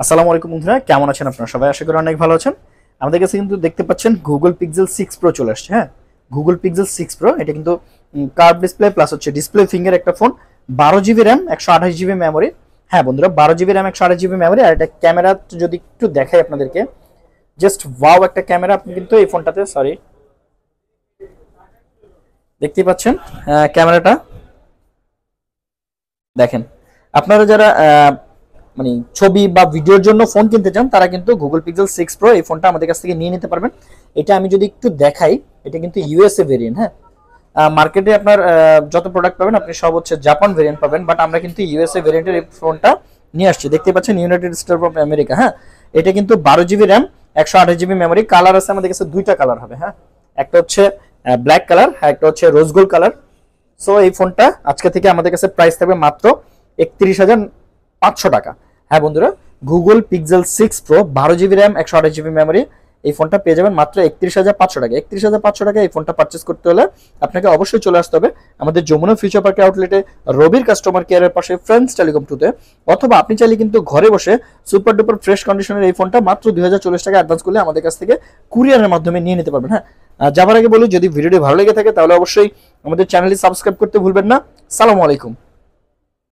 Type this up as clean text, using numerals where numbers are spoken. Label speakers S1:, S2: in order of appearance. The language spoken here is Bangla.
S1: আসসালামু আলাইকুম বন্ধুরা, কেমন আছেন আপনারা সবাই? আশা করি অনেক ভালো আছেন। আমাদের কাছে কিন্তু দেখতে পাচ্ছেন গুগল পিক্সেল 6 প্রো চলে আসছে। হ্যাঁ, গুগল পিক্সেল 6 প্রো এটা কিন্তু কার্ভ ডিসপ্লে প্লাস হচ্ছে ডিসপ্লে ফিঙ্গার একটা phone, 12 GB RAM 128 GB memory. হ্যাঁ বন্ধুরা, 12 জিবি র্যাম 128 জিবি মেমোরি। আর এটা ক্যামেরা যদি একটু দেখাই আপনাদেরকে, জাস্ট ওয়াও একটা ক্যামেরা। আপনি কিন্তু এই ফোনটাতে দেখতেই পাচ্ছেন ক্যামেরাটা দেখেন। আপনারা যারা মানে ছবি বা ভিডিওর জন্য ফোন কিনতে চান তারা কিন্তু গুগল পিক্সেল 6 প্রো এই ফোনটা আমাদের কাছ থেকে নিয়ে নিতে পারবেন। এটা আমি যদি একটু দেখাই, এটা কিন্তু ইউএসএ ভেরিয়েন্ট। হ্যাঁ, মার্কেটে আপনার যত প্রোডাক্ট পাবেন আপনি সব হচ্ছে জাপান ভেরিয়েন্ট পাবেন, বাট আমরা কিন্তু ইউএসএ ভেরিয়েন্টের এই ফোনটা নিয়ে আসছি। দেখতে পাচ্ছেন ইউনাইটেড স্টেট অফ আমেরিকা। হ্যাঁ, এটা কিন্তু 12 GB RAM 128 GB memory. Colour আছে আমাদের কাছে, দুইটা কালার হবে। হ্যাঁ, একটা হচ্ছে ব্ল্যাক কালার, হ্যাঁ একটা হচ্ছে রোজ গোল্ড কালার। সো এই ফোনটা আজকে থেকে আমাদের কাছে প্রাইস থাকবে মাত্র 31,500 টাকা। হ্যাঁ বন্ধুরা, Google pixel 6 pro 12 GB RAM 128 GB memory এই ফোনটা পেয়ে যাবেন মাত্র 31,500 টাকা। 31,500 টাকা এই ফোনটা পারচেস করতে হলে আপনাকে অবশ্যই চলে আসতে হবে আমাদের যমুনা ফিউচার পার্কের আউটলেটে, রবির কাস্টমার কেয়ারের পাশে ফ্রেন্ডস টেলিকম টুতে। অথবা আপনি চাইলে কিন্তু ঘরে বসে সুপার ডুপার ফ্রেশ কন্ডিশনের এই ফোনটা মাত্র 2040 টাকা অ্যাডভান্স করলে আমাদের কাছ থেকে কুরিয়ারের মাধ্যমে নিয়ে নিতে পারবেন। হ্যাঁ, যাবার আগে বলি, যদি ভিডিওটি ভালো লেগে থাকে তাহলে অবশ্যই আমাদের চ্যানেলটি সাবস্ক্রাইব করতে ভুলবেন না। সালামু আলাইকুম।